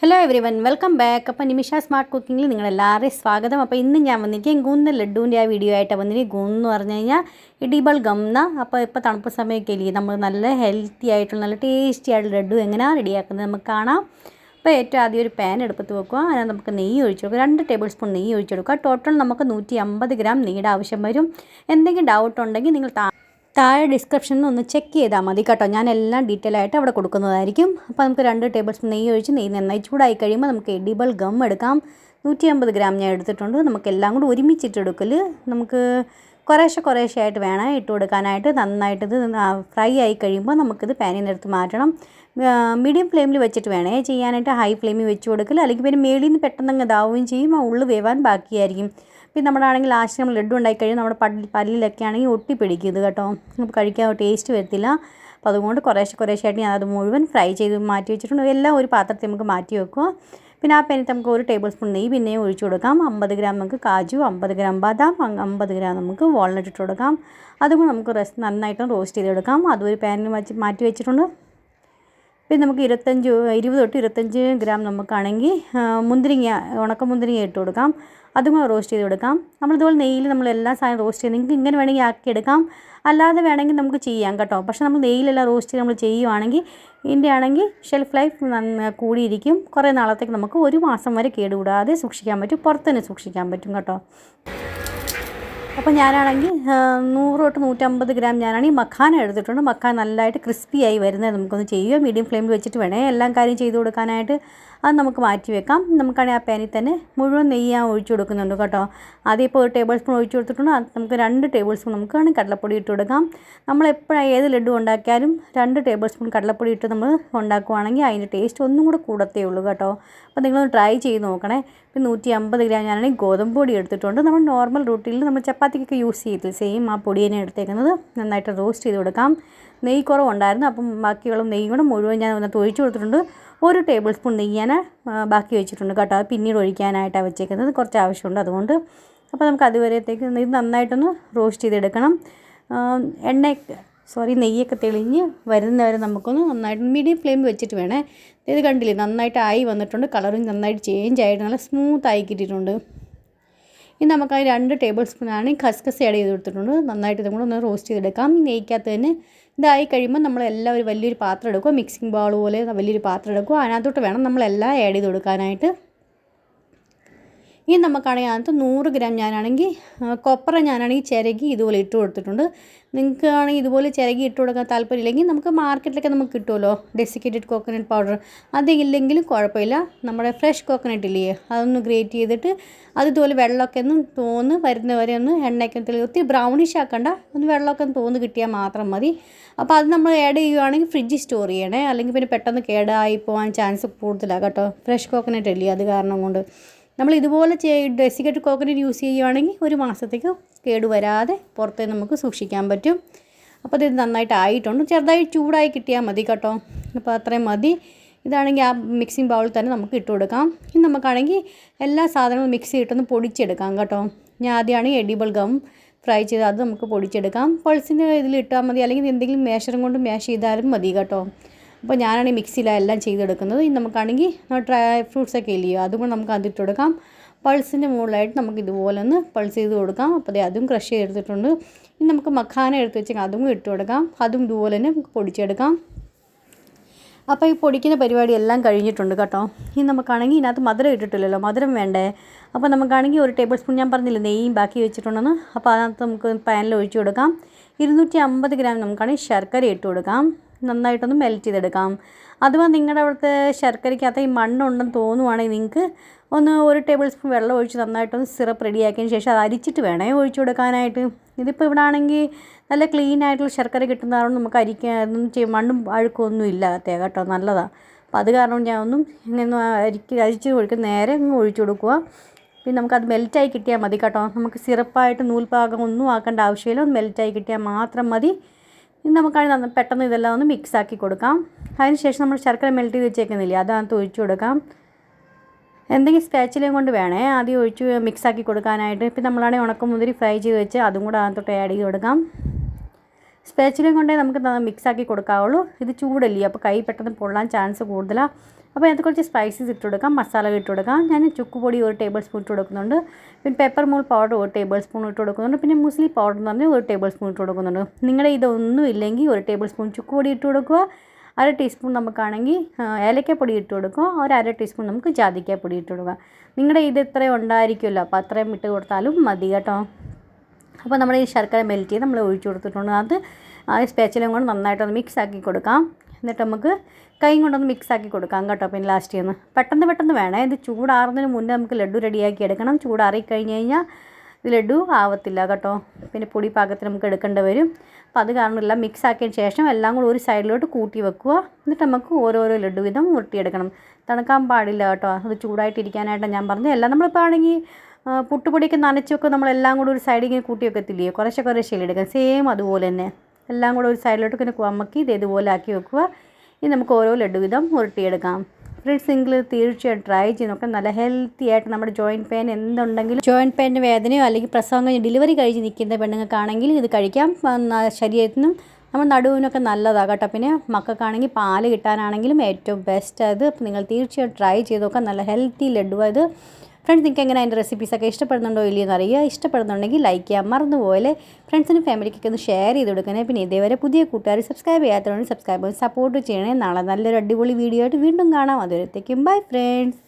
Hello every one welcome back. അപ്പോൾ നിമിഷ smart കുക്കിങ്ങിൽ നിങ്ങളെല്ലാവരെയും സ്വാഗതം. അപ്പോൾ ഇന്ന് ഞാൻ വന്നിരിക്കും ഗൂന്ന് ലഡുവിൻ്റെ ആ വീഡിയോ ആയിട്ടാണ് വന്നിരിക്കും. ഗൂന്ന് എന്ന് പറഞ്ഞു കഴിഞ്ഞാൽ ഇടിബിൾ ഗംന. അപ്പോൾ ഇപ്പോൾ തണുപ്പ് സമയമൊക്കെ ഇല്ലേ, നമ്മൾ നല്ല ഹെൽത്തി ആയിട്ടുള്ള നല്ല ടേസ്റ്റി ആയിട്ടുള്ള ലഡു എങ്ങനെയാണ് റെഡിയാക്കുന്നത് നമുക്ക് കാണാം. അപ്പോൾ ഏറ്റവും ആദ്യം ഒരു പാൻ എടുപ്പത്ത് വെക്കുക. അതിനകത്ത് നമുക്ക് നെയ്യ് ഒഴിച്ചു കൊടുക്കുക. 2 ടേബിൾ സ്പൂൺ നെയ്യ് ഒഴിച്ചു കൊടുക്കുക. ടോട്ടൽ നമുക്ക് 150 ഗ്രാം നെയ്യുടെ ആവശ്യം വരും. എന്തെങ്കിലും ഡൗട്ട് ഉണ്ടെങ്കിൽ നിങ്ങൾ താഴെ ഡിസ്ക്രിപ്ഷനിൽ ഒന്ന് ചെക്ക് ചെയ്താൽ മതി കേട്ടോ. ഞാൻ എല്ലാം ഡീറ്റെയിൽ ആയിട്ട് അവിടെ കൊടുക്കുന്നതായിരിക്കും. അപ്പോൾ നമുക്ക് 2 ടേബിൾ സ്പൂൺ നെയ്യ് ഒഴിച്ച് നെയ്യ് നന്നായി ചൂടായി കഴിയുമ്പോൾ നമുക്ക് എഡിബിൾ ഗം എടുക്കാം. 150 ഗ്രാം ഞാൻ എടുത്തിട്ടുണ്ട്. നമുക്കെല്ലാം കൂടി ഒരുമിച്ചിട്ട് എടുക്കൽ നമുക്ക് കുറേശ്ശെ ആയിട്ട് വേണം ഇട്ട് കൊടുക്കാനായിട്ട്. നന്നായിട്ട് ഇത് ഫ്രൈ ആയി കഴിയുമ്പോൾ നമുക്കിത് പാനിൽ നിന്ന് എടുത്ത് മാറ്റണം. മീഡിയം ഫ്ലെയിമിൽ വെച്ചിട്ട് വേണേ ചെയ്യാനായിട്ട്. ഹൈ ഫ്ലെയിമിൽ വെച്ച് കൊടുക്കൽ, അല്ലെങ്കിൽ പിന്നെ മേളിൽ നിന്ന് പെട്ടെന്ന് ഇതാവുകയും ചെയ്യും, ആ ഉള്ളു വേവാൻ ബാക്കിയായിരിക്കും. പിന്നെ നമ്മുടെ ആണെങ്കിൽ ലാസ്റ്റ് നമ്മൾ ലഡു ഉണ്ടാക്കി കഴിഞ്ഞാൽ നമ്മുടെ പല്ലിലൊക്കെ ആണെങ്കിൽ ഒട്ടിപ്പിടിക്കും ഇത് കേട്ടോ. നമുക്ക് കഴിക്കാൻ ടേസ്റ്റ് വരത്തില്ല. അപ്പോൾ അതുകൊണ്ട് കുറേശ്ശെ ആയിട്ട് ഞാൻ അത് മുഴുവൻ ഫ്രൈ ചെയ്ത് മാറ്റി വെച്ചിട്ടുണ്ട്. എല്ലാം ഒരു പാത്രത്തിൽ നമുക്ക് മാറ്റി വെക്കുക. പിന്നെ ആ പാനിൽ നമുക്ക് 1 ടേബിൾ സ്പൂൺ നെയ്യ് പിന്നെയും ഒഴിച്ചു കൊടുക്കാം. 50 ഗ്രാം നമുക്ക് കാജു, 50 ഗ്രാം ബാദാം, 50 ഗ്രാം നമുക്ക് വാൾനട്ട് ഇട്ട് കൊടുക്കാം. അതും നമുക്ക് നന്നായിട്ട് റോസ്റ്റ് ചെയ്തെടുക്കാം. അതും ഒരു പാനിൽ മാറ്റി വെച്ചിട്ടുണ്ട്. പിന്നെ നമുക്ക് 20 തൊട്ട് 25 ഗ്രാം നമുക്കാണെങ്കിൽ മുന്തിരിങ്ങ, ഉണക്കമുന്തിരിങ്ങ ഇട്ട് കൊടുക്കാം. അതും കൂടെ റോസ്റ്റ് ചെയ്ത് കൊടുക്കാം. നമ്മളിതുപോലെ നെയ്യിൽ നമ്മളെല്ലാ സാധനം റോസ്റ്റ് ചെയ്ത് നിങ്ങൾക്ക് ഇങ്ങനെ വേണമെങ്കിൽ ആക്കിയെടുക്കാം, അല്ലാതെ വേണമെങ്കിൽ നമുക്ക് ചെയ്യാം കേട്ടോ. പക്ഷേ നമ്മൾ നെയ്യിലെല്ലാം റോസ്റ്റ് ചെയ്ത് നമ്മൾ ചെയ്യുവാണെങ്കിൽ ഇതിൻ്റെ ആണെങ്കിൽ ഷെൽഫ് ലൈഫ് കൂടിയിരിക്കും. കുറേ നാളത്തേക്ക് നമുക്ക് 1 മാസം വരെ കേടുകൂടാതെ സൂക്ഷിക്കാൻ പറ്റും, പുറത്തുതന്നെ സൂക്ഷിക്കാൻ പറ്റും കേട്ടോ. അപ്പോൾ ഞാനാണെങ്കിൽ 100 തൊട്ട് 150 ഗ്രാം ഞാനാണെങ്കിൽ മഖാന എടുത്തിട്ടുണ്ട്. മഖാന നല്ലതായിട്ട് ക്രിസ്പി ആയി വരുന്നത് നമുക്കൊന്ന് ചെയ്യുക. മീഡിയം ഫ്ലെയിമിൽ വെച്ചിട്ട് വേണേ എല്ലാം കാര്യം ചെയ്ത് കൊടുക്കാനായിട്ട്. അത് നമുക്ക് മാറ്റി വെക്കാം. നമുക്കാണെങ്കിൽ ആ പാനിൽ തന്നെ മുഴുവൻ നെയ്യ് ഞാൻ ഒഴിച്ചു കൊടുക്കുന്നുണ്ട് കേട്ടോ. ആദ്യം ഇപ്പോൾ 1 ടേബിൾ സ്പൂൺ ഒഴിച്ചു കൊടുത്തിട്ടുണ്ട്. അത് നമുക്ക് 2 ടേബിൾ സ്പൂൺ നമുക്കാണെങ്കിൽ കടലപ്പൊടി ഇട്ട് കൊടുക്കാം. നമ്മളെപ്പോഴും ഏത് ലഡു ഉണ്ടാക്കിയാലും 2 ടേബിൾ സ്പൂൺ കടലപ്പൊടി ഇട്ട് നമ്മൾ ഉണ്ടാക്കുവാണെങ്കിൽ അതിൻ്റെ ടേസ്റ്റ് ഒന്നും കൂടെ കൂടത്തേ ഉള്ളൂ കേട്ടോ. അപ്പോൾ നിങ്ങളൊന്ന് ട്രൈ ചെയ്ത് നോക്കണേ. പിന്നെ 150 ഗ്രാം ഞാനാണെങ്കിൽ ഗോതമ്പ് പൊടി എടുത്തിട്ടുണ്ട്. നമ്മൾ നോർമൽ റൂട്ടിൽ നമ്മൾ ചപ്പാത്തിക്കൊക്കെ യൂസ് ചെയ്ത് സെയിം ആ പൊടി തന്നെ എടുത്തേക്കുന്നത്. നന്നായിട്ട് റോസ്റ്റ് ചെയ്ത് കൊടുക്കാം. നെയ്യ് കുറവുണ്ടായിരുന്നു, അപ്പം ബാക്കിയുള്ള നെയ്യ് കൂടെ മുഴുവൻ ഞാൻ ഒന്ന് ഒഴിച്ചു കൊടുത്തിട്ടുണ്ട്. 1 ടേബിൾ സ്പൂൺ നെയ്യ് ഞാൻ ബാക്കി വെച്ചിട്ടുണ്ട് കേട്ടോ. അത് പിന്നീട് ഒഴിക്കാനായിട്ടാണ് വെച്ചേക്കുന്നത്, കുറച്ച് ആവശ്യമുണ്ട് അതുകൊണ്ട്. അപ്പോൾ നമുക്ക് അതുവരത്തേക്ക് ഇത് നന്നായിട്ടൊന്ന് റോസ്റ്റ് ചെയ്തെടുക്കണം. നെയ്യൊക്കെ തെളിഞ്ഞ് വരുന്നവരെ നമുക്കൊന്ന് നന്നായിട്ട് മീഡിയം ഫ്ലെയിം വെച്ചിട്ട് വേണേ. ഇത് കണ്ടില്ലേ, നന്നായിട്ട് ആയി വന്നിട്ടുണ്ട്. കളറും നന്നായിട്ട് ചേഞ്ച് ആയിട്ട് നല്ല സ്മൂത്ത് ആയി കിട്ടിയിട്ടുണ്ട്. ഇനി നമുക്കത് 2 ടേബിൾ സ്പൂണാണ് ഖസ്ഖസ് ആഡ് ചെയ്ത് കൊടുത്തിട്ടുണ്ട്. നന്നായിട്ട് ഇതും കൂടെ ഒന്ന് റോസ്റ്റ് ചെയ്തെടുക്കാം. നെയ്ക്കകത്ത് തന്നെ ഇതായി കഴിയുമ്പോൾ നമ്മളെല്ലാം ഒരു വലിയൊരു പാത്രം എടുക്കുക. മിക്സിംഗ് ബൗൾ പോലെ വലിയൊരു പാത്രം എടുക്കുക. അതിനകത്തോട്ട് വേണം നമ്മളെല്ലാം ആഡ് ചെയ്ത് കൊടുക്കാനായിട്ട്. ഇനി നമുക്കാണെങ്കിൽ അതിനകത്ത് 100 ഗ്രാം ഞാനാണെങ്കിൽ കൊപ്ര ഞാനാണെങ്കിൽ ചിരകി ഇതുപോലെ ഇട്ട് കൊടുത്തിട്ടുണ്ട്. നിങ്ങൾക്ക് ആണെങ്കിൽ ഇതുപോലെ ചിരകി ഇട്ട് കൊടുക്കാൻ താല്പര്യമില്ലെങ്കിൽ നമുക്ക് മാർക്കറ്റിലൊക്കെ നമുക്ക് കിട്ടുമല്ലോ ഡെസിക്കേറ്റഡ് കോക്കനട്ട് പൗഡർ. അതില്ലെങ്കിലും കുഴപ്പമില്ല. നമ്മുടെ ഫ്രഷ് കോക്കനട്ട് ഇല്ലേ, അതൊന്ന് ഗ്രേറ്റ് ചെയ്തിട്ട് അതുപോലെ വെള്ളമൊക്കെ ഒന്ന് തോന്ന് വരുന്നവരെ ഒന്ന് എണ്ണയൊക്കെ ഒത്തിരി ബ്രൗണിഷ് ആക്കണ്ട, ഒന്ന് വെള്ളമൊക്കെ ഒന്ന് തോന്ന് കിട്ടിയാൽ മാത്രം മതി. അപ്പോൾ അത് നമ്മൾ ആഡ് ചെയ്യുകയാണെങ്കിൽ ഫ്രിഡ്ജിൽ സ്റ്റോർ ചെയ്യണേ, അല്ലെങ്കിൽ പിന്നെ പെട്ടെന്ന് കേടായി പോകാൻ ചാൻസ് കൂടുതലാണ് കേട്ടോ. ഫ്രഷ് കോക്കനട്ട് ഇല്ലേ, അത് കാരണം കൊണ്ട് നമ്മൾ ഇതുപോലെ ഡെസിക്കേറ്റഡ് കോക്കനട്ട് യൂസ് ചെയ്യുകയാണെങ്കിൽ 1 മാസത്തേക്ക് കേടുവരാതെ പുറത്ത് നമുക്ക് സൂക്ഷിക്കാൻ പറ്റും. അപ്പോൾ ഇത് നന്നായിട്ട് ആയിട്ടുണ്ട്. ചെറുതായി ചൂടായി കിട്ടിയാൽ മതി കേട്ടോ. അപ്പോൾ അത്രയും മതി. ഇതാണെങ്കിൽ ആ മിക്സിംഗ് ബൗളിൽ തന്നെ നമുക്ക് ഇട്ട് കൊടുക്കാം. ഇനി നമുക്കാണെങ്കിൽ എല്ലാ സാധനങ്ങളും മിക്സ് ചെയ്തിട്ടൊന്ന് പൊടിച്ചെടുക്കാം കേട്ടോ. ഞാൻ ആദ്യമാണെങ്കിൽ എഡിബിൾ ഗം ഫ്രൈ ചെയ്ത് അത് നമുക്ക് പൊടിച്ചെടുക്കാം. പൾസിൻ്റെ ഇതിലിട്ടാൽ മതി, അല്ലെങ്കിൽ എന്തെങ്കിലും മേശറും കൊണ്ട് മാഷ് ചെയ്താലും മതി കേട്ടോ. അപ്പോൾ ഞാനാണെങ്കിൽ മിക്സിയിലാണ് എല്ലാം ചെയ്തെടുക്കുന്നത്. ഇനി നമുക്കാണെങ്കിൽ ഡ്രൈ ഫ്രൂട്ട്സൊക്കെ ഇല്ലയോ, അതും കൂടെ നമുക്ക് അതിട്ട് കൊടുക്കാം. പൾസിൻ്റെ മുകളിലായിട്ട് നമുക്ക് ഇതുപോലെ ഒന്ന് പൾസ് ചെയ്ത് കൊടുക്കാം. അപ്പോൾ അതും ക്രഷ് ചെയ്തെടുത്തിട്ടുണ്ട്. ഇനി നമുക്ക് മഖാന എടുത്ത് വെച്ചാൽ അതും ഇട്ട് കൊടുക്കാം. അതും ഇതുപോലെ തന്നെ നമുക്ക് പൊടിച്ചെടുക്കാം. അപ്പോൾ ഈ പൊടിക്കുന്ന പരിപാടി എല്ലാം കഴിഞ്ഞിട്ടുണ്ട് കേട്ടോ. ഇനി നമുക്കാണെങ്കിൽ ഇതിനകത്ത് മധുരം ഇട്ടിട്ടില്ലല്ലോ, മധുരം വേണ്ടേ. അപ്പോൾ നമുക്കാണെങ്കിൽ 1 ടേബിൾ സ്പൂൺ ഞാൻ പറഞ്ഞില്ല നെയ്യും ബാക്കി വെച്ചിട്ടുണ്ടെന്ന്. അപ്പോൾ അതിനകത്ത് നമുക്ക് പാനിൽ ഒഴിച്ചു കൊടുക്കാം. 250 ഗ്രാം നമുക്കാണെങ്കിൽ ശർക്കര ഇട്ട് കൊടുക്കാം. നന്നായിട്ടൊന്ന് മെൽറ്റ് ചെയ്തെടുക്കാം. അഥവാ നിങ്ങളുടെ അവിടുത്തെ ശർക്കരയ്ക്കകത്ത് ഈ മണ്ണുണ്ടെന്ന് തോന്നുവാണെങ്കിൽ നിങ്ങൾക്ക് ഒന്ന് 1 ടേബിൾ സ്പൂൺ വെള്ളം ഒഴിച്ച് നന്നായിട്ടൊന്ന് സിറപ്പ് റെഡിയാക്കിയതിന് ശേഷം അത് അരിച്ചിട്ട് വേണേ ഒഴിച്ചു കൊടുക്കാനായിട്ട്. ഇതിപ്പോൾ ഇവിടെ ആണെങ്കിൽ നല്ല ക്ലീൻ ആയിട്ടുള്ള ശർക്കര കിട്ടുന്നതുകൊണ്ട് നമുക്ക് അരിക്കാനൊന്നും മണ്ണും അഴുക്കൊന്നും ഇല്ല കേട്ടോ, നല്ലതാണ്. അപ്പോൾ അത് കാരണം ഞാൻ ഒന്നും ഇങ്ങനെ അരിച്ച് ഒഴിക്കും, നേരെ ഒഴിച്ചു കൊടുക്കുക. പിന്നെ നമുക്കത് മെൽറ്റായി കിട്ടിയാൽ മതി കേട്ടോ. നമുക്ക് സിറപ്പായിട്ട് നൂൽപ്പാകം ഒന്നും ആക്കേണ്ട ആവശ്യമില്ല, ഒന്ന് മെൽറ്റായി കിട്ടിയാൽ മാത്രം മതി. ഇനി നമുക്കാണെങ്കിൽ പെട്ടെന്ന് ഇതെല്ലാം ഒന്ന് മിക്സ് ആക്കി കൊടുക്കാം. അതിന് ശേഷം നമ്മൾ ശർക്കര മെൽറ്റ് ചെയ്ത് വെച്ചേക്കുന്നില്ലേ, അതിനകത്ത് ഒഴിച്ചു കൊടുക്കാം. എന്തെങ്കിലും സ്പാച്ചിലയും കൊണ്ട് വേണേ ആദ്യം ഒഴിച്ച് മിക്സാക്കി കൊടുക്കാനായിട്ട്. ഇപ്പം നമ്മളാണെങ്കിൽ ഉണക്കമുന്തിരി ഫ്രൈ ചെയ്ത് വെച്ച് അതും കൂടെ അതിനകത്തോട്ട് ആഡ് ചെയ്ത് കൊടുക്കാം. സ്പാച്ചിലയും കൊണ്ടേ നമുക്ക് മിക്സാക്കി കൊടുക്കാവുള്ളൂ. ഇത് ചൂടല്ലേ, അപ്പോൾ കൈ പെട്ടെന്ന് പൊള്ളാൻ ചാൻസ് കൂടുതലാണ്. അപ്പോൾ അതിനകത്ത് കുറച്ച് സ്പൈസസ് ഇട്ട് കൊടുക്കാം, മസാല ഇട്ട് കൊടുക്കാം. ഞാൻ ചുക്ക് പൊടി 1 ടേബിൾ സ്പൂൺ ഇട്ട് കൊടുക്കുന്നുണ്ട്. പിന്നെ പെപ്പർ മോൾ പൗഡർ 1 ടേബിൾ സ്പൂൺ ഇട്ട് കൊടുക്കുന്നുണ്ട്. പിന്നെ മുസ്ലി പൗഡർ എന്ന് പറഞ്ഞാൽ 1 ടേബിൾ സ്പൂൺ ഇട്ട് കൊടുക്കുന്നുണ്ട്. നിങ്ങളുടെ ഇതൊന്നും ഇല്ലെങ്കിൽ 1 ടേബിൾ സ്പൂൺ ചുക്ക് പൊടി ഇട്ട് കൊടുക്കുക. 1/2 ടീസ്പൂൺ നമുക്കാണെങ്കിൽ ഏലക്കപ്പൊടി ഇട്ട് കൊടുക്കുക. 1/2 ടീസ്പൂൺ നമുക്ക് ജാതിക്കാപ്പൊടി ഇട്ട് കൊടുക്കുക. നിങ്ങളുടെ ഇത് ഇത്രയും ഉണ്ടായിരിക്കുമല്ലോ, അപ്പോൾ അത്രയും ഇട്ട് കൊടുത്താലും മതി കേട്ടോ. അപ്പോൾ നമ്മൾ ഈ ശർക്കര മെൽറ്റ് ചെയ്ത് നമ്മൾ ഒഴിച്ചു കൊടുത്തിട്ടുണ്ട്. അത് ആ സ്പാച്ചിലും കൊണ്ട് നന്നായിട്ടൊന്ന് മിക്സ് ആക്കി കൊടുക്കാം. എന്നിട്ട് നമുക്ക് കൈ കൊണ്ടൊന്ന് മിക്സ് ആക്കി കൊടുക്കാം കേട്ടോ. പിന്നെ ലാസ്റ്റ് ചെയ്യുന്നു പെട്ടെന്ന് വേണേ. ഇത് ചൂടാറുന്നതിന് മുന്നേ നമുക്ക് ലഡു റെഡിയാക്കി എടുക്കണം. ചൂടാറി കഴിഞ്ഞ് കഴിഞ്ഞാൽ ഇത് ലഡു ആവത്തില്ല കേട്ടോ. പിന്നെ പൊടി പാകത്തിന് നമുക്ക് എടുക്കേണ്ടി വരും. അപ്പോൾ അത് കാരണമില്ല. മിക്സ് ആക്കിയതിന് ശേഷം എല്ലാം കൂടി ഒരു സൈഡിലോട്ട് കൂട്ടി വെക്കുക. എന്നിട്ട് നമുക്ക് ഓരോരോ ലഡു വീതം ഉരുട്ടിയെടുക്കണം. തണുക്കാൻ പാടില്ല കേട്ടോ. അത് ചൂടായിട്ടിരിക്കാനായിട്ട് ഞാൻ പറഞ്ഞു. എല്ലാം നമ്മളിപ്പോൾ ആണെങ്കിൽ പുട്ടുപൊടിയൊക്കെ നനച്ചൊക്കെ നമ്മളെല്ലാം കൂടി ഒരു സൈഡിൽ ഇങ്ങനെ കൂട്ടി വെക്കത്തില്ലയോ, കുറേശ്ശെ എടുക്കാം. സെയിം അതുപോലെ തന്നെ എല്ലാം കൂടെ ഒരു സൈഡിലോട്ട് ഇങ്ങനെ അമ്മക്കി ഇത് ഇതുപോലെ ആക്കി വെക്കുക. ഇനി നമുക്ക് ഓരോ ലഡു വീതം ഉരുട്ടിയെടുക്കാം. ഫ്രണ്ട്സ്, നിങ്ങൾ തീർച്ചയായും ട്രൈ ചെയ്ത് നോക്കാം. നല്ല ഹെൽത്തി ആയിട്ട് നമ്മുടെ ജോയിൻറ്റ് പെയിൻ എന്തുണ്ടെങ്കിലും, ജോയിൻറ്റ് പെയിൻ്റെ വേദനയോ അല്ലെങ്കിൽ പ്രസവം കഴിഞ്ഞ് ഡെലിവറി കഴിഞ്ഞ് നിൽക്കുന്ന പെണ്ണുങ്ങൾക്കാണെങ്കിൽ ഇത് കഴിക്കാം. ശരീരത്തിനും നമ്മുടെ നടുവിനൊക്കെ നല്ലതാണ് കേട്ടോ. പിന്നെ മക്കൾക്കാണെങ്കിൽ പാല് കിട്ടാനാണെങ്കിലും ഏറ്റവും ബെസ്റ്റ് അത്. അപ്പോൾ നിങ്ങൾ തീർച്ചയായും ട്രൈ ചെയ്ത് നോക്കാം. നല്ല ഹെൽത്തി ലഡു അത്. ഫ്രണ്ട്സ്, നിങ്ങൾക്ക് എങ്ങനെ അതിൻ്റെ റെസിപ്പീസൊക്കെ ഇഷ്ടപ്പെടുന്നുണ്ടോ ഇല്ലയെന്ന് അറിയുക. ഇഷ്ടപ്പെടുന്നുണ്ടെങ്കിൽ ലൈക്ക് ചെയ്യാൻ മറന്നുപോലെ ഫ്രണ്ട്സിനും ഫാമിലിക്കൊക്കെ ഒന്ന് ഷെയർ ചെയ്ത് കൊടുക്കണേ. പിന്നെ ഇതേവരെ പുതിയ കൂട്ടുകാർ സബ്സ്ക്രൈബ് ചെയ്യാത്തതുകൊണ്ട് സബ്സ്ക്രൈബ് സപ്പോർട്ട് ചെയ്യണേ. നാളെ നല്ലൊരു അടിപൊളി വീഡിയോ ആയിട്ട് വീണ്ടും കാണാം. അതുവരത്തേക്കും ബൈ ഫ്രണ്ട്സ്.